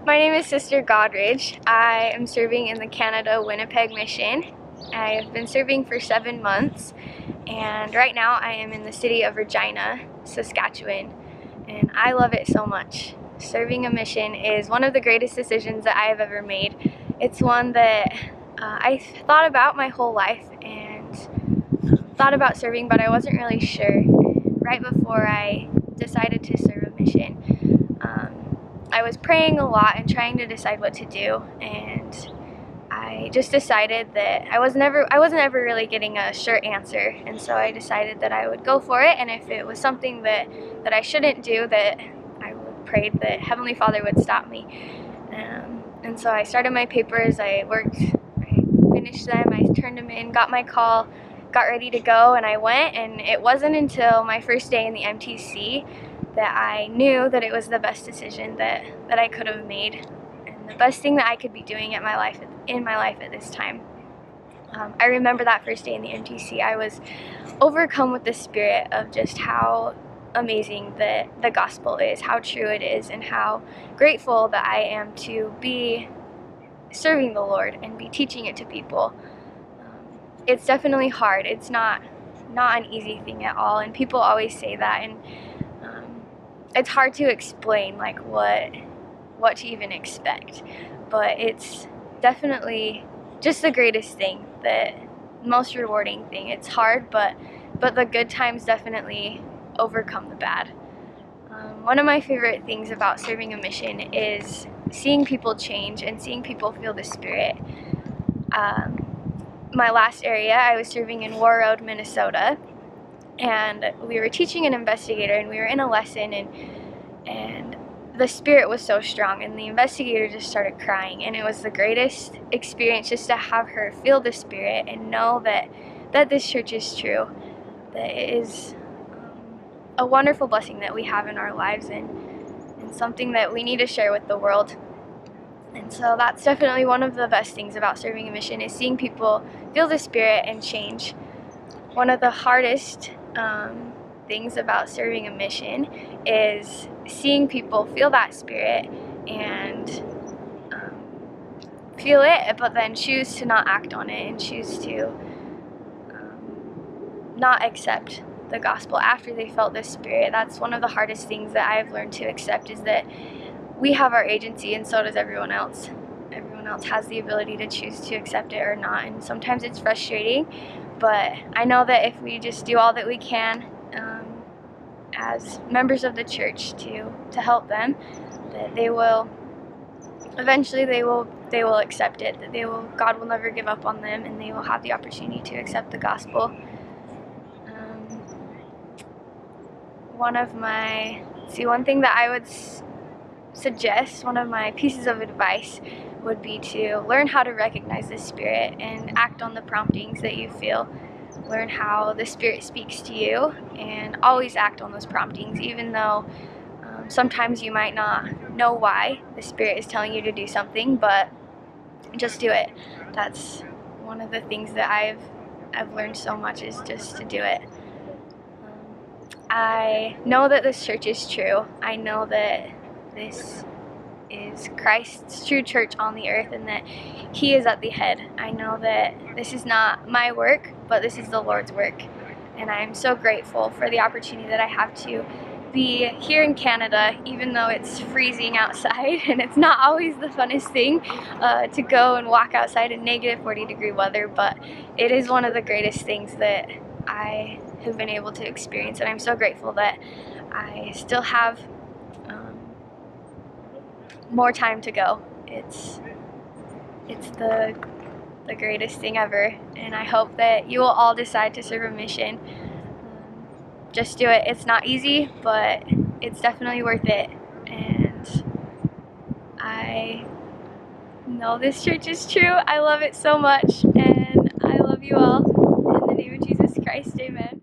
My name is Sister Godderidge. I am serving in the Canada Winnipeg Mission. I've been serving for 7 months, and right now I am in the city of Regina, Saskatchewan, and I love it so much. Serving a mission is one of the greatest decisions that I have ever made. It's one that I thought about my whole life and thought about serving, but I wasn't really sure. And right before I decided to serve a mission, I was praying a lot and trying to decide what to do, and I just decided that I wasn't ever really getting a sure answer, and so I decided that I would go for it, and if it was something that I shouldn't do, that I would pray that Heavenly Father would stop me. And so I started my papers, I finished them, I turned them in, got my call, got ready to go, and I went, and it wasn't until my first day in the MTC that I knew that it was the best decision that I could have made, and the best thing that I could be doing in my life at this time. I remember that first day in the MTC, I was overcome with the spirit of just how amazing the gospel is, how true it is, and how grateful that I am to be serving the Lord and be teaching it to people. It's definitely hard. It's not an easy thing at all, and people always say that, and it's hard to explain like what to even expect, but it's definitely just the greatest thing, the most rewarding thing. It's hard, but the good times definitely overcome the bad. One of my favorite things about serving a mission is seeing people change and seeing people feel the Spirit. My last area, I was serving in War Road, Minnesota, and we were teaching an investigator, and we were in a lesson, and the Spirit was so strong, and the investigator just started crying, and it was the greatest experience just to have her feel the Spirit and know that this church is true, that it is a wonderful blessing that we have in our lives, and something that we need to share with the world. And so that's definitely one of the best things about serving a mission, is seeing people feel the Spirit and change. One of the hardest things about serving a mission is seeing people feel that Spirit and feel it, but then choose to not act on it and choose to not accept the gospel after they felt the Spirit. That's one of the hardest things that I've learned to accept, is that we have our agency, and so does everyone else. Everyone else has the ability to choose to accept it or not, and sometimes it's frustrating, but I know that if we just do all that we can as members of the church to help them, that they will eventually they will accept it, that God will never give up on them, and they will have the opportunity to accept the gospel. One thing that I would suggest, one of my pieces of advice would be to learn how to recognize the Spirit and act on the promptings that you feel. Learn how the Spirit speaks to you, and always act on those promptings, even though sometimes you might not know why the Spirit is telling you to do something, but just do it. That's one of the things that I've learned so much, is just to do it. I know that this church is true. I know that this is Christ's true church on the earth, and that He is at the head. I know that this is not my work, but this is the Lord's work, and I'm so grateful for the opportunity that I have to be here in Canada, even though it's freezing outside, and it's not always the funnest thing to go and walk outside in negative 40-degree weather, but it is one of the greatest things that I have been able to experience, and I'm so grateful that I still have more time to go. It's the greatest thing ever, and I hope that you will all decide to serve a mission. Just do it. It's not easy, but it's definitely worth it, and I know this church is true. I love it so much, and I love you all. In the name of Jesus Christ, amen.